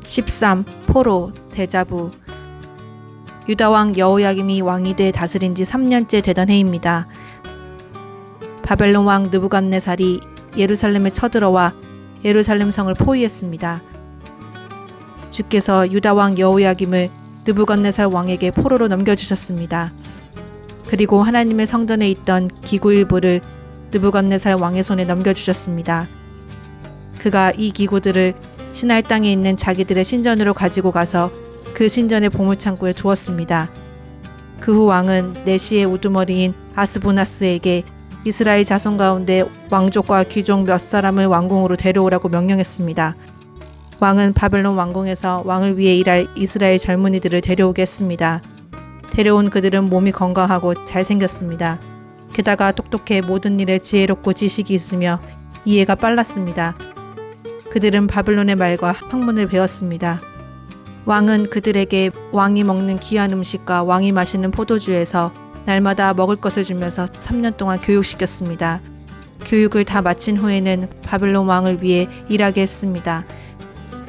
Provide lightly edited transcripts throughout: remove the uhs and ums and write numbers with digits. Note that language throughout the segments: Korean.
13. 포로, 데자부. 유다왕 여호야김이 왕이 돼 다스린 지 3년째 되던 해입니다. 바벨론 왕 느부갓네살이 예루살렘에 쳐들어와 예루살렘 성을 포위했습니다. 주께서 유다 왕 여호야김을 느부갓네살 왕에게 포로로 넘겨주셨습니다. 그리고 하나님의 성전에 있던 기구 일부를 느부갓네살 왕의 손에 넘겨주셨습니다. 그가 이 기구들을 시날 땅에 있는 자기들의 신전으로 가지고 가서 그 신전의 보물창고에 두었습니다. 그 후 왕은 내시의 우두머리인 아스부나스에게 이스라엘 자손 가운데 왕족과 귀족 몇 사람을 왕궁으로 데려오라고 명령했습니다. 왕은 바벨론 왕궁에서 왕을 위해 일할 이스라엘 젊은이들을 데려오게 했습니다. 데려온 그들은 몸이 건강하고 잘생겼습니다. 게다가 똑똑해 모든 일에 지혜롭고 지식이 있으며 이해가 빨랐습니다. 그들은 바벨론의 말과 학문을 배웠습니다. 왕은 그들에게 왕이 먹는 귀한 음식과 왕이 마시는 포도주에서 날마다 먹을 것을 주면서 3년 동안 교육시켰습니다. 교육을 다 마친 후에는 바벨론 왕을 위해 일하게 했습니다.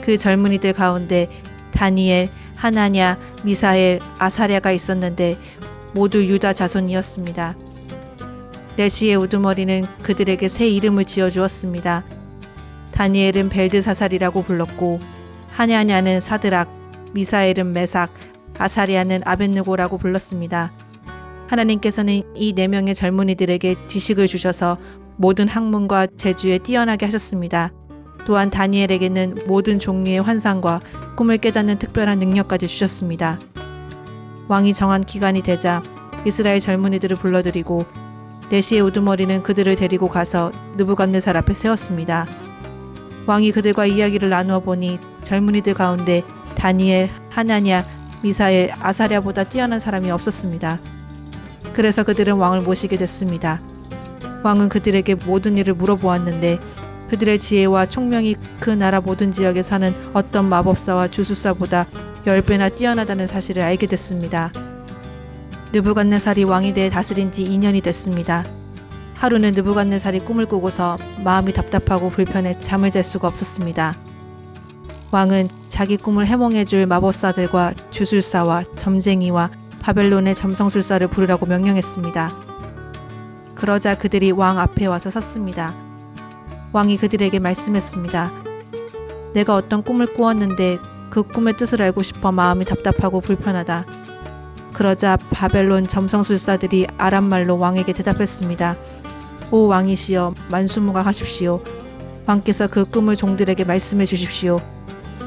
그 젊은이들 가운데 다니엘, 하나냐, 미사엘, 아사랴가 있었는데 모두 유다 자손이었습니다. 내시의 우두머리는 그들에게 새 이름을 지어주었습니다. 다니엘은 벨드사살이라고 불렀고 하냐냐는 사드락, 미사엘은 메삭, 아사랴는 아벳느고라고 불렀습니다. 하나님께서는 이 4명의 젊은이들에게 지식을 주셔서 모든 학문과 재주에 뛰어나게 하셨습니다. 또한 다니엘에게는 모든 종류의 환상과 꿈을 깨닫는 특별한 능력까지 주셨습니다. 왕이 정한 기간이 되자 이스라엘 젊은이들을 불러들이고 내시의 우두머리는 그들을 데리고 가서 느부갓네살 앞에 세웠습니다. 왕이 그들과 이야기를 나누어 보니 젊은이들 가운데 다니엘, 하나냐, 미사엘, 아사랴보다 뛰어난 사람이 없었습니다. 그래서 그들은 왕을 모시게 됐습니다. 왕은 그들에게 모든 일을 물어보았는데 그들의 지혜와 총명이 그 나라 모든 지역에 사는 어떤 마법사와 주술사보다 10배나 뛰어나다는 사실을 알게 됐습니다. 느부갓네살이 왕이 돼 다스린 지 2년이 됐습니다. 하루는 느부갓네살이 꿈을 꾸고서 마음이 답답하고 불편해 잠을 잘 수가 없었습니다. 왕은 자기 꿈을 해몽해줄 마법사들과 주술사와 점쟁이와 바벨론의 점성술사를 부르라고 명령했습니다. 그러자 그들이 왕 앞에 와서 섰습니다. 왕이 그들에게 말씀했습니다. 내가 어떤 꿈을 꾸었는데 그 꿈의 뜻을 알고 싶어 마음이 답답하고 불편하다. 그러자 바벨론 점성술사들이 아람말로 왕에게 대답했습니다. 오 왕이시여 만수무강하십시오. 왕께서 그 꿈을 종들에게 말씀해 주십시오.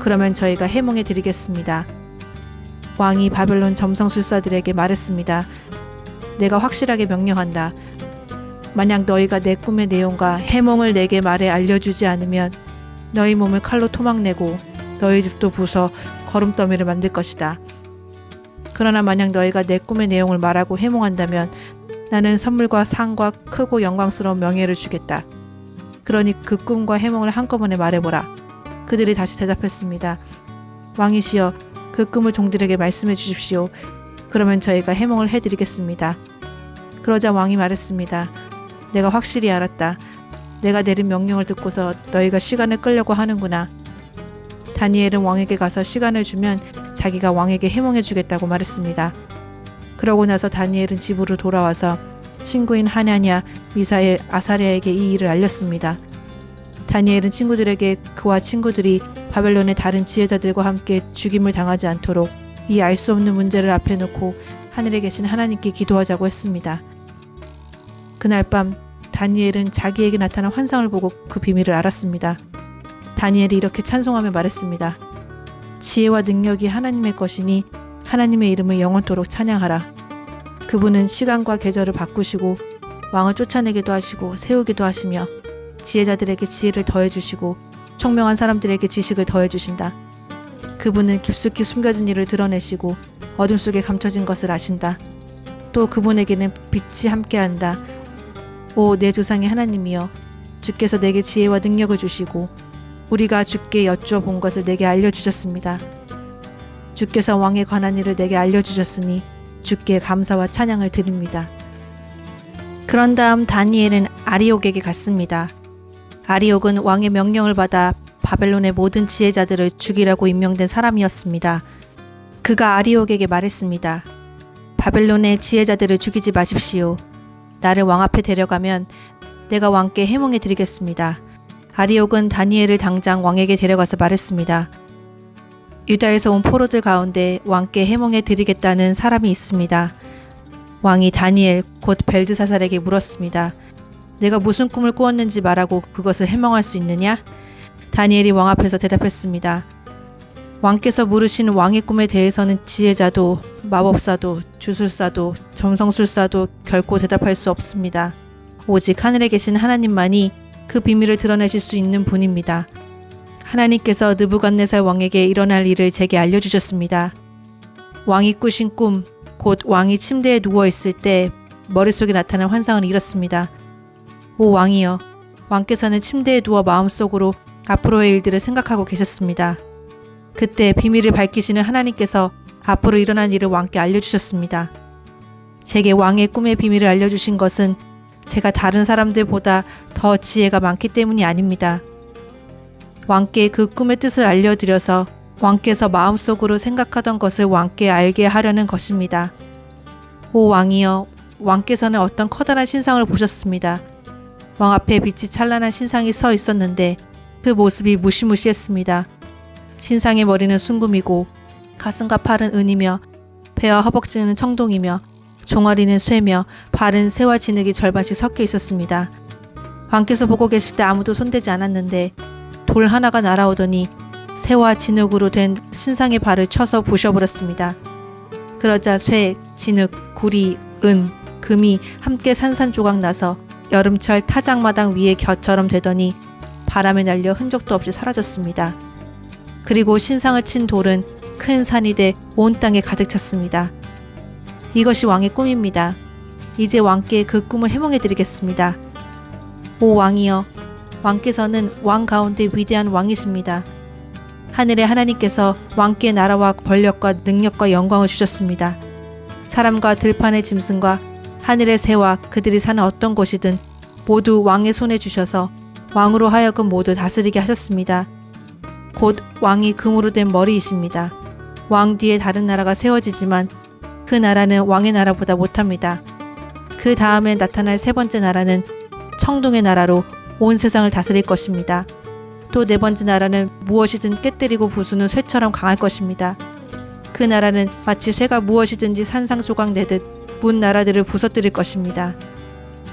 그러면 저희가 해몽해 드리겠습니다. 왕이 바벨론 점성술사들에게 말했습니다. 내가 확실하게 명령한다. 만약 너희가 내 꿈의 내용과 해몽을 내게 말해 알려주지 않으면 너희 몸을 칼로 토막내고 너희 집도 부숴 거름더미를 만들 것이다. 그러나 만약 너희가 내 꿈의 내용을 말하고 해몽한다면 나는 선물과 상과 크고 영광스러운 명예를 주겠다. 그러니 그 꿈과 해몽을 한꺼번에 말해보라. 그들이 다시 대답했습니다. 왕이시여 그 꿈을 종들에게 말씀해 주십시오. 그러면 저희가 해몽을 해드리겠습니다. 그러자 왕이 말했습니다. 내가 확실히 알았다. 내가 내린 명령을 듣고서 너희가 시간을 끌려고 하는구나. 다니엘은 왕에게 가서 시간을 주면 자기가 왕에게 해몽해 주겠다고 말했습니다. 그러고 나서 다니엘은 집으로 돌아와서 친구인 하냐냐, 미사엘, 아사랴에게 이 일을 알렸습니다. 다니엘은 친구들에게 그와 친구들이 바벨론의 다른 지혜자들과 함께 죽임을 당하지 않도록 이 알 수 없는 문제를 앞에 놓고 하늘에 계신 하나님께 기도하자고 했습니다. 그날 밤 다니엘은 자기에게 나타난 환상을 보고 그 비밀을 알았습니다. 다니엘이 이렇게 찬송하며 말했습니다. 지혜와 능력이 하나님의 것이니 하나님의 이름을 영원토록 찬양하라. 그분은 시간과 계절을 바꾸시고 왕을 쫓아내기도 하시고 세우기도 하시며 지혜자들에게 지혜를 더해주시고 총명한 사람들에게 지식을 더해주신다. 그분은 깊숙이 숨겨진 일을 드러내시고 어둠 속에 감춰진 것을 아신다. 또 그분에게는 빛이 함께한다. 오 내 조상의 하나님이여, 주께서 내게 지혜와 능력을 주시고 우리가 주께 여쭈어 본 것을 내게 알려주셨습니다. 주께서 왕에 관한 일을 내게 알려주셨으니 주께 감사와 찬양을 드립니다. 그런 다음 다니엘은 아리옥에게 갔습니다. 아리옥은 왕의 명령을 받아 바벨론의 모든 지혜자들을 죽이라고 임명된 사람이었습니다. 그가 아리옥에게 말했습니다. 바벨론의 지혜자들을 죽이지 마십시오. 나를 왕 앞에 데려가면 내가 왕께 해몽해 드리겠습니다. 아리옥은 다니엘을 당장 왕에게 데려가서 말했습니다. 유다에서 온 포로들 가운데 왕께 해몽해 드리겠다는 사람이 있습니다. 왕이 다니엘 곧 벨드사살에게 물었습니다. 내가 무슨 꿈을 꾸었는지 말하고 그것을 해몽할 수 있느냐? 다니엘이 왕 앞에서 대답했습니다. 왕께서 물으신 왕의 꿈에 대해서는 지혜자도 마법사도 주술사도 점성술사도 결코 대답할 수 없습니다. 오직 하늘에 계신 하나님만이 그 비밀을 드러내실 수 있는 분입니다. 하나님께서 느부갓네살 왕에게 일어날 일을 제게 알려주셨습니다. 왕이 꾸신 꿈, 곧 왕이 침대에 누워있을 때 머릿속에 나타난 환상은 이렇습니다. 오 왕이여, 왕께서는 침대에 누워 마음속으로 앞으로의 일들을 생각하고 계셨습니다. 그때 비밀을 밝히시는 하나님께서 앞으로 일어난 일을 왕께 알려주셨습니다. 제게 왕의 꿈의 비밀을 알려주신 것은 제가 다른 사람들보다 더 지혜가 많기 때문이 아닙니다. 왕께 그 꿈의 뜻을 알려드려서 왕께서 마음속으로 생각하던 것을 왕께 알게 하려는 것입니다. 오 왕이여, 왕께서는 어떤 커다란 신상을 보셨습니다. 왕 앞에 빛이 찬란한 신상이 서 있었는데 그 모습이 무시무시했습니다. 신상의 머리는 순금이고 가슴과 팔은 은이며 배와 허벅지는 청동이며 종아리는 쇠며 발은 새와 진흙이 절반씩 섞여 있었습니다. 왕께서 보고 계실 때 아무도 손대지 않았는데 돌 하나가 날아오더니 새와 진흙으로 된 신상의 발을 쳐서 부셔버렸습니다. 그러자 쇠, 진흙, 구리, 은, 금이 함께 산산조각 나서 여름철 타작마당 위에 겨처럼 되더니 바람에 날려 흔적도 없이 사라졌습니다. 그리고 신상을 친 돌은 큰 산이 돼 온 땅에 가득 찼습니다. 이것이 왕의 꿈입니다. 이제 왕께 그 꿈을 해몽해 드리겠습니다. 오 왕이여, 왕께서는 왕 가운데 위대한 왕이십니다. 하늘의 하나님께서 왕께 나라와 권력과 능력과 영광을 주셨습니다. 사람과 들판의 짐승과 하늘의 새와 그들이 사는 어떤 곳이든 모두 왕의 손에 주셔서 왕으로 하여금 모두 다스리게 하셨습니다. 곧 왕이 금으로 된 머리이십니다. 왕 뒤에 다른 나라가 세워지지만 그 나라는 왕의 나라보다 못합니다. 그 다음에 나타날 세 번째 나라는 청동의 나라로 온 세상을 다스릴 것입니다. 또 네 번째 나라는 무엇이든 깨뜨리고 부수는 쇠처럼 강할 것입니다. 그 나라는 마치 쇠가 무엇이든지 산산조각 내듯 문 나라들을 부서뜨릴 것입니다.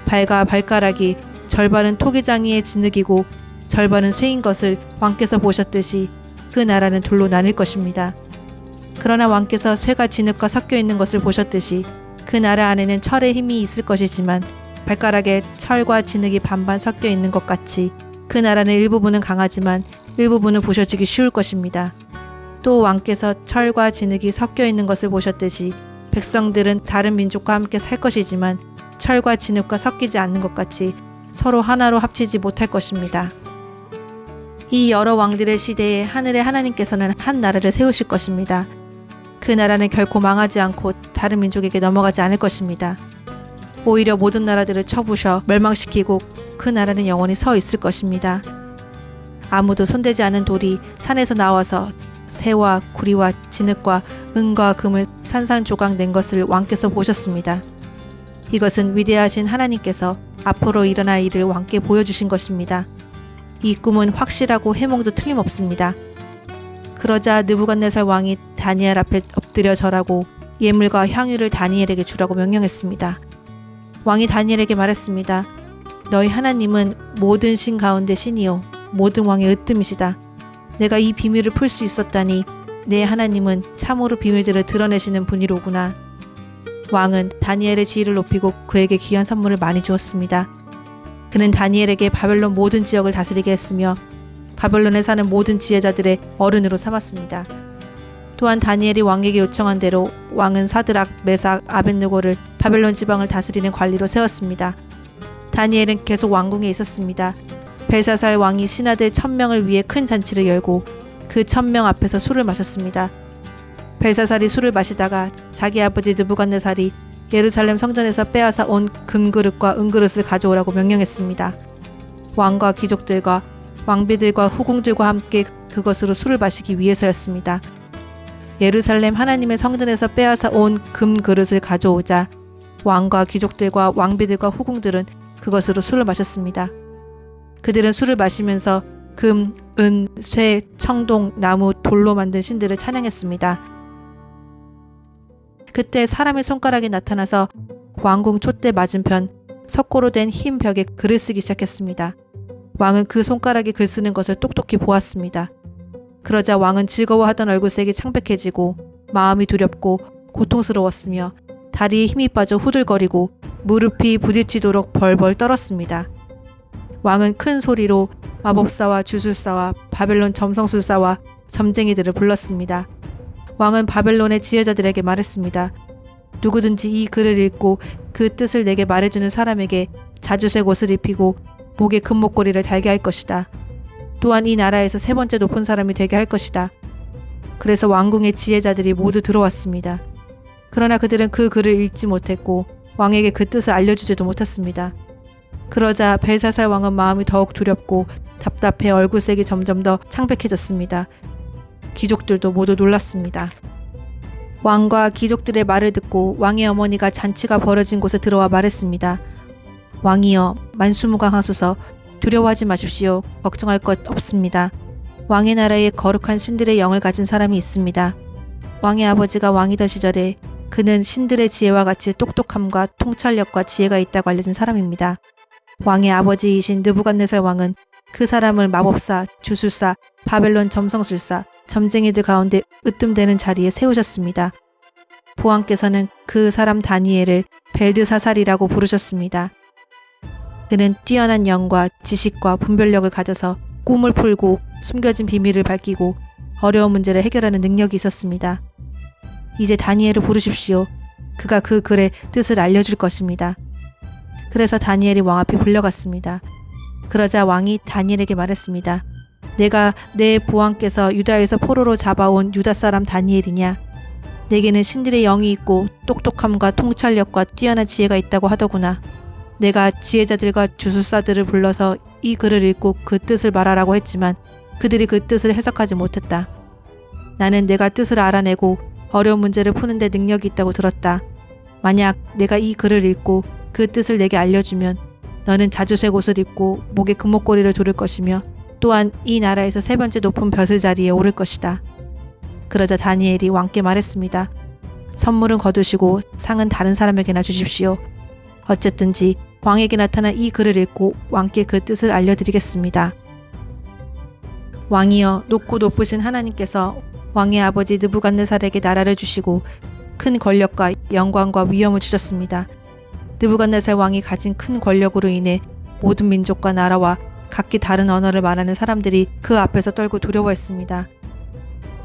발과 발가락이 절반은 토기장이의 진흙이고 절반은 쇠인 것을 왕께서 보셨듯이 그 나라는 둘로 나뉠 것입니다. 그러나 왕께서 쇠가 진흙과 섞여 있는 것을 보셨듯이 그 나라 안에는 철의 힘이 있을 것이지만 발가락에 철과 진흙이 반반 섞여 있는 것 같이 그 나라는 일부분은 강하지만 일부분은 부셔지기 쉬울 것입니다. 또 왕께서 철과 진흙이 섞여 있는 것을 보셨듯이 백성들은 다른 민족과 함께 살 것이지만 철과 진흙과 섞이지 않는 것 같이 서로 하나로 합치지 못할 것입니다. 이 여러 왕들의 시대에 하늘의 하나님께서는 한 나라를 세우실 것입니다. 그 나라는 결코 망하지 않고 다른 민족에게 넘어가지 않을 것입니다. 오히려 모든 나라들을 쳐부셔 멸망시키고 그 나라는 영원히 서 있을 것입니다. 아무도 손대지 않은 돌이 산에서 나와서 새와 구리와 진흙과 은과 금을 산산조각 낸 것을 왕께서 보셨습니다. 이것은 위대하신 하나님께서 앞으로 일어날 일을 왕께 보여주신 것입니다. 이 꿈은 확실하고 해몽도 틀림없습니다. 그러자 느부갓네살 왕이 다니엘 앞에 엎드려 절하고 예물과 향유를 다니엘에게 주라고 명령했습니다. 왕이 다니엘에게 말했습니다. 너희 하나님은 모든 신 가운데 신이요 모든 왕의 으뜸이시다. 내가 이 비밀을 풀 수 있었다니 내 하나님은 참으로 비밀들을 드러내시는 분이로구나. 왕은 다니엘의 지위를 높이고 그에게 귀한 선물을 많이 주었습니다. 그는 다니엘에게 바벨론 모든 지역을 다스리게 했으며 바벨론에 사는 모든 지혜자들의 어른으로 삼았습니다. 또한 다니엘이 왕에게 요청한 대로 왕은 사드락, 메삭, 아벳느고를 바벨론 지방을 다스리는 관리로 세웠습니다. 다니엘은 계속 왕궁에 있었습니다. 벨사살 왕이 신하들 1000명을 위해 큰 잔치를 열고 그 1000명 앞에서 술을 마셨습니다. 벨사살이 술을 마시다가 자기 아버지 느부갓네살이 예루살렘 성전에서 빼앗아 온 금그릇과 은그릇을 가져오라고 명령했습니다. 왕과 귀족들과 왕비들과 후궁들과 함께 그것으로 술을 마시기 위해서였습니다. 예루살렘 하나님의 성전에서 빼앗아 온 금 그릇을 가져오자 왕과 귀족들과 왕비들과 후궁들은 그것으로 술을 마셨습니다. 그들은 술을 마시면서 금, 은, 쇠, 청동, 나무, 돌로 만든 신들을 찬양했습니다. 그때 사람의 손가락이 나타나서 왕궁 촛대 맞은편 석고로 된 흰 벽에 글을 쓰기 시작했습니다. 왕은 그 손가락이 글 쓰는 것을 똑똑히 보았습니다. 그러자 왕은 즐거워하던 얼굴색이 창백해지고 마음이 두렵고 고통스러웠으며 다리에 힘이 빠져 후들거리고 무릎이 부딪히도록 벌벌 떨었습니다. 왕은 큰 소리로 마법사와 주술사와 바벨론 점성술사와 점쟁이들을 불렀습니다. 왕은 바벨론의 지혜자들에게 말했습니다. 누구든지 이 글을 읽고 그 뜻을 내게 말해주는 사람에게 자주색 옷을 입히고 목에 금목걸이를 달게 할 것이다. 또한 이 나라에서 세 번째 높은 사람이 되게 할 것이다. 그래서 왕궁의 지혜자들이 모두 들어왔습니다. 그러나 그들은 그 글을 읽지 못했고 왕에게 그 뜻을 알려주지도 못했습니다. 그러자 벨사살 왕은 마음이 더욱 두렵고 답답해 얼굴색이 점점 더 창백해졌습니다. 귀족들도 모두 놀랐습니다. 왕과 귀족들의 말을 듣고 왕의 어머니가 잔치가 벌어진 곳에 들어와 말했습니다. 왕이여, 만수무강하소서. 두려워하지 마십시오. 걱정할 것 없습니다. 왕의 나라에 거룩한 신들의 영을 가진 사람이 있습니다. 왕의 아버지가 왕이던 시절에 그는 신들의 지혜와 같이 똑똑함과 통찰력과 지혜가 있다고 알려진 사람입니다. 왕의 아버지이신 느부갓네살 왕은 그 사람을 마법사, 주술사, 바벨론 점성술사, 점쟁이들 가운데 으뜸되는 자리에 세우셨습니다. 부왕께서는 그 사람 다니엘을 벨드사살이라고 부르셨습니다. 그는 뛰어난 영과 지식과 분별력을 가져서 꿈을 풀고 숨겨진 비밀을 밝히고 어려운 문제를 해결하는 능력이 있었습니다. 이제 다니엘을 부르십시오. 그가 그 글의 뜻을 알려줄 것입니다. 그래서 다니엘이 왕 앞에 불려갔습니다. 그러자 왕이 다니엘에게 말했습니다. 내가 내 부왕께서 유다에서 포로로 잡아온 유다 사람 다니엘이냐? 내게는 신들의 영이 있고 똑똑함과 통찰력과 뛰어난 지혜가 있다고 하더구나. 내가 지혜자들과 주술사들을 불러서 이 글을 읽고 그 뜻을 말하라고 했지만 그들이 그 뜻을 해석하지 못했다. 나는 내가 뜻을 알아내고 어려운 문제를 푸는데 능력이 있다고 들었다. 만약 내가 이 글을 읽고 그 뜻을 내게 알려주면 너는 자주색 옷을 입고 목에 금목걸이를 두를 것이며 또한 이 나라에서 세 번째 높은 벼슬 자리에 오를 것이다. 그러자 다니엘이 왕께 말했습니다. 선물은 거두시고 상은 다른 사람에게나 주십시오. 어쨌든지 왕에게 나타난 이 글을 읽고 왕께 그 뜻을 알려드리겠습니다. 왕이여, 높고 높으신 하나님께서 왕의 아버지 느부갓네살에게 나라를 주시고 큰 권력과 영광과 위엄을 주셨습니다. 느부갓네살 왕이 가진 큰 권력으로 인해 모든 민족과 나라와 각기 다른 언어를 말하는 사람들이 그 앞에서 떨고 두려워했습니다.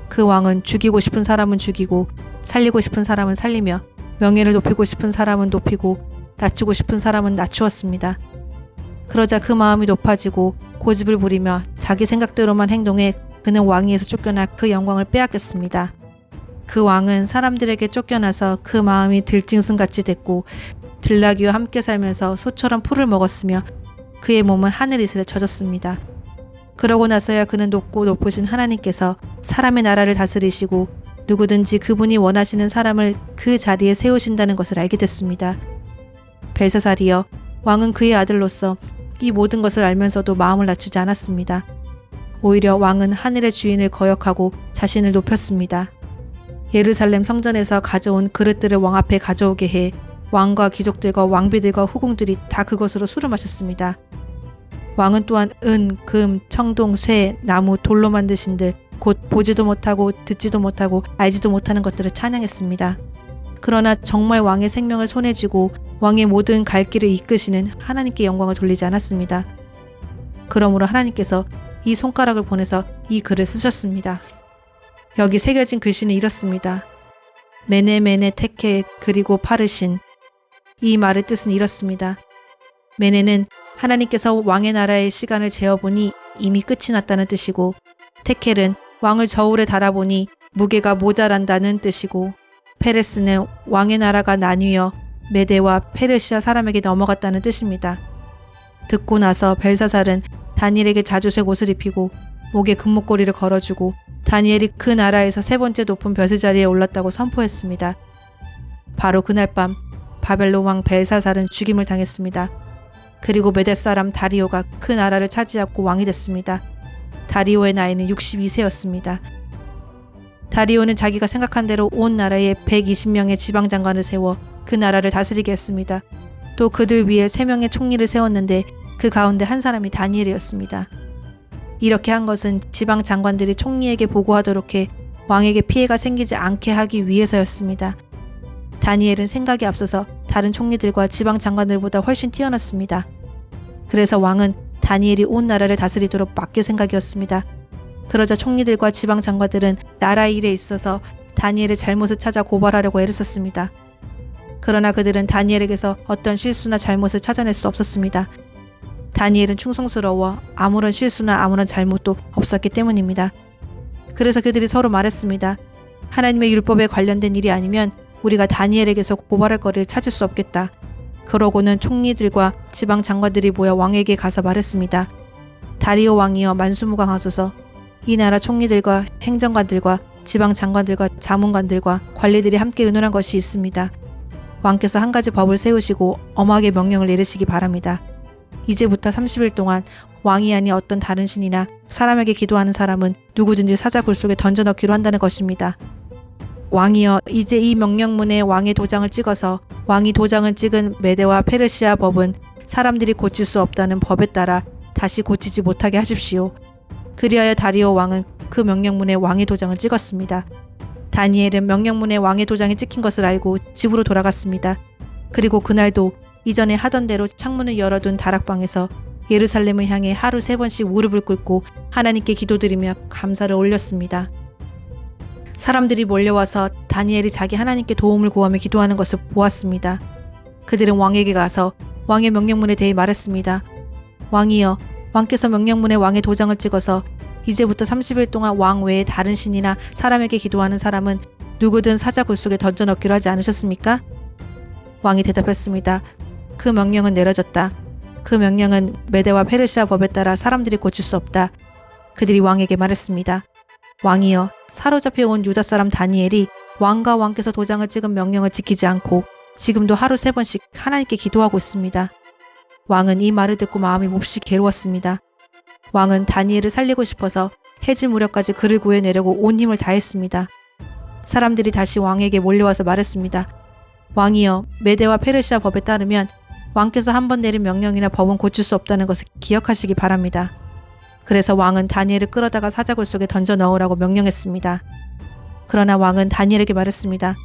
그 왕은 죽이고 싶은 사람은 죽이고 살리고 싶은 사람은 살리며 명예를 높이고 싶은 사람은 높이고 낮추고 싶은 사람은 낮추었습니다. 그러자 그 마음이 높아지고 고집을 부리며 자기 생각대로만 행동해 그는 왕위에서 쫓겨나 그 영광을 빼앗겼습니다. 그 왕은 사람들에게 쫓겨나서 그 마음이 들짐승같이 됐고 들나귀와 함께 살면서 소처럼 풀을 먹었으며 그의 몸은 하늘이슬에 젖었습니다. 그러고 나서야 그는 높고 높으신 하나님께서 사람의 나라를 다스리시고 누구든지 그분이 원하시는 사람을 그 자리에 세우신다는 것을 알게 됐습니다. 벨사살이여, 왕은 그의 아들로서 이 모든 것을 알면서도 마음을 낮추지 않았습니다. 오히려 왕은 하늘의 주인을 거역하고 자신을 높였습니다. 예루살렘 성전에서 가져온 그릇들을 왕 앞에 가져오게 해 왕과 귀족들과 왕비들과 후궁들이 다 그것으로 술을 마셨습니다. 왕은 또한 은, 금, 청동, 쇠, 나무, 돌로 만든 신들, 곧 보지도 못하고 듣지도 못하고 알지도 못하는 것들을 찬양했습니다. 그러나 정말 왕의 생명을 손에 쥐고 왕의 모든 갈 길을 이끄시는 하나님께 영광을 돌리지 않았습니다. 그러므로 하나님께서 이 손가락을 보내서 이 글을 쓰셨습니다. 여기 새겨진 글씨는 이렇습니다. 메네 테케 그리고 파르신. 이 말의 뜻은 이렇습니다. 메네는 하나님께서 왕의 나라의 시간을 재어보니 이미 끝이 났다는 뜻이고, 테켈은 왕을 저울에 달아보니 무게가 모자란다는 뜻이고, 페레스는 왕의 나라가 나뉘어 메데와 페르시아 사람에게 넘어갔다는 뜻입니다. 듣고 나서 벨사살은 다니엘에게 자주색 옷을 입히고 목에 금목걸이를 걸어주고 다니엘이 그 나라에서 세 번째 높은 벼슬 자리에 올랐다고 선포했습니다. 바로 그날 밤 바벨론 왕 벨사살은 죽임을 당했습니다. 그리고 메대 사람 다리오가 그 나라를 차지하고 왕이 됐습니다. 다리오의 나이는 62세였습니다. 다리오는 자기가 생각한 대로 온 나라에 120명의 지방장관을 세워 그 나라를 다스리게 했습니다. 또 그들 위에 3명의 총리를 세웠는데 그 가운데 한 사람이 다니엘이었습니다. 이렇게 한 것은 지방 장관들이 총리에게 보고하도록 해 왕에게 피해가 생기지 않게 하기 위해서였습니다. 다니엘은 생각이 앞서서 다른 총리들과 지방 장관들보다 훨씬 뛰어났습니다. 그래서 왕은 다니엘이 온 나라를 다스리도록 맡길 생각이었습니다. 그러자 총리들과 지방 장관들은 나라 일에 있어서 다니엘의 잘못을 찾아 고발하려고 애를 썼습니다. 그러나 그들은 다니엘에게서 어떤 실수나 잘못을 찾아낼 수 없었습니다. 다니엘은 충성스러워 아무런 실수나 아무런 잘못도 없었기 때문입니다. 그래서 그들이 서로 말했습니다. 하나님의 율법에 관련된 일이 아니면 우리가 다니엘에게서 고발할 거리를 찾을 수 없겠다. 그러고는 총리들과 지방 장관들이 모여 왕에게 가서 말했습니다. 다리오 왕이여 만수무강하소서. 이 나라 총리들과 행정관들과 지방 장관들과 자문관들과 관리들이 함께 의논한 것이 있습니다. 왕께서 한 가지 법을 세우시고 엄하게 명령을 내리시기 바랍니다. 이제부터 30일 동안 왕이 아닌 어떤 다른 신이나 사람에게 기도하는 사람은 누구든지 사자굴 속에 던져넣기로 한다는 것입니다. 왕이여, 이제 이 명령문에 왕의 도장을 찍어서 왕이 도장을 찍은 메대와 페르시아 법은 사람들이 고칠 수 없다는 법에 따라 다시 고치지 못하게 하십시오. 그리하여 다리오 왕은 그 명령문에 왕의 도장을 찍었습니다. 다니엘은 명령문에 왕의 도장이 찍힌 것을 알고 집으로 돌아갔습니다. 그리고 그날도 이전에 하던 대로 창문을 열어둔 다락방에서 예루살렘을 향해 하루 3번씩 무릎을 꿇고 하나님께 기도드리며 감사를 올렸습니다. 사람들이 몰려와서 다니엘이 자기 하나님께 도움을 구하며 기도하는 것을 보았습니다. 그들은 왕에게 가서 왕의 명령문에 대해 말했습니다. 왕이여, 왕께서 명령문에 왕의 도장을 찍어서 이제부터 30일 동안 왕 외에 다른 신이나 사람에게 기도하는 사람은 누구든 사자굴 속에 던져넣기로 하지 않으셨습니까? 왕이 대답했습니다. 그 명령은 내려졌다. 그 명령은 메대와 페르시아 법에 따라 사람들이 고칠 수 없다. 그들이 왕에게 말했습니다. 왕이여, 사로잡혀 온 유다 사람 다니엘이 왕과 왕께서 도장을 찍은 명령을 지키지 않고 지금도 하루 3번씩 하나님께 기도하고 있습니다. 왕은 이 말을 듣고 마음이 몹시 괴로웠습니다. 왕은 다니엘을 살리고 싶어서 해질 무렵까지 그를 구해내려고 온 힘을 다했습니다. 사람들이 다시 왕에게 몰려와서 말했습니다. 왕이여, 메대와 페르시아 법에 따르면 왕께서 한 번 내린 명령이나 법은 고칠 수 없다는 것을 기억하시기 바랍니다. 그래서 왕은 다니엘을 끌어다가 사자굴 속에 던져 넣으라고 명령했습니다. 그러나 왕은 다니엘에게 말했습니다.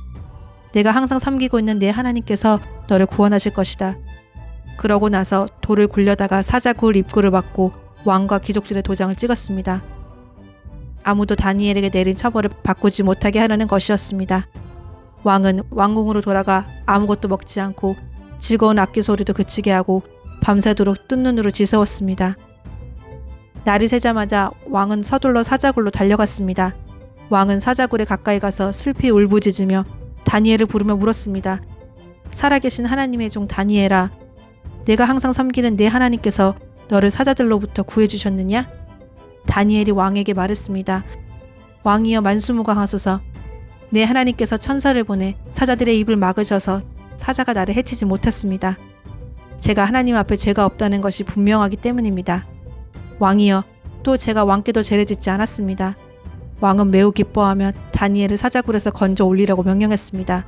내가 항상 섬기고 있는 내 하나님께서 너를 구원하실 것이다. 그러고 나서 돌을 굴려다가 사자굴 입구를 막고 왕과 귀족들의 도장을 찍었습니다. 아무도 다니엘에게 내린 처벌을 바꾸지 못하게 하려는 것이었습니다. 왕은 왕궁으로 돌아가 아무것도 먹지 않고 즐거운 악기 소리도 그치게 하고 밤새도록 뜬 눈으로 지새웠습니다. 날이 새자마자 왕은 서둘러 사자굴로 달려갔습니다. 왕은 사자굴에 가까이 가서 슬피 울부짖으며 다니엘을 부르며 물었습니다. 살아계신 하나님의 종 다니엘아, 내가 항상 섬기는 내 하나님께서 너를 사자들로부터 구해주셨느냐? 다니엘이 왕에게 말했습니다. 왕이여, 만수무강하소서. 내 하나님께서 천사를 보내 사자들의 입을 막으셔서 사자가 나를 해치지 못했습니다. 제가 하나님 앞에 죄가 없다는 것이 분명하기 때문입니다. 왕이여, 또 제가 왕께도 죄를 짓지 않았습니다. 왕은 매우 기뻐하며 다니엘을 사자굴에서 건져 올리라고 명령했습니다.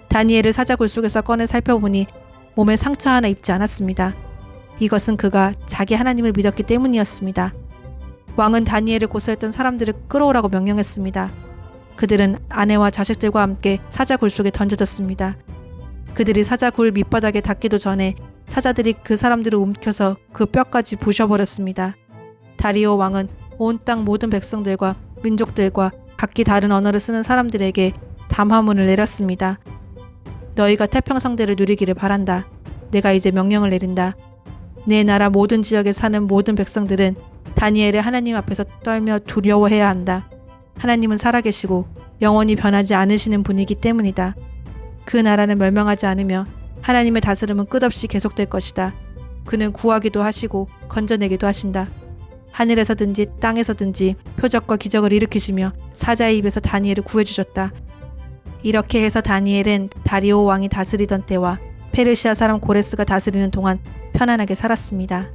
다니엘을 사자굴 속에서 꺼내 살펴보니 몸에 상처 하나 입지 않았습니다. 이것은 그가 자기 하나님을 믿었기 때문이었습니다. 왕은 다니엘을 고소했던 사람들을 끌어오라고 명령했습니다. 그들은 아내와 자식들과 함께 사자굴 속에 던져졌습니다. 그들이 사자굴 밑바닥에 닿기도 전에 사자들이 그 사람들을 움켜서 그 뼈까지 부셔버렸습니다. 다리오 왕은 온 땅 모든 백성들과 민족들과 각기 다른 언어를 쓰는 사람들에게 담화문을 내렸습니다. 너희가 태평성대를 누리기를 바란다. 내가 이제 명령을 내린다. 내 나라 모든 지역에 사는 모든 백성들은 다니엘의 하나님 앞에서 떨며 두려워해야 한다. 하나님은 살아계시고 영원히 변하지 않으시는 분이기 때문이다. 그 나라는 멸망하지 않으며 하나님의 다스림은 끝없이 계속될 것이다. 그는 구하기도 하시고 건져내기도 하신다. 하늘에서든지 땅에서든지 표적과 기적을 일으키시며 사자의 입에서 다니엘을 구해주셨다. 이렇게 해서 다니엘은 다리오 왕이 다스리던 때와 페르시아 사람 고레스가 다스리는 동안 편안하게 살았습니다.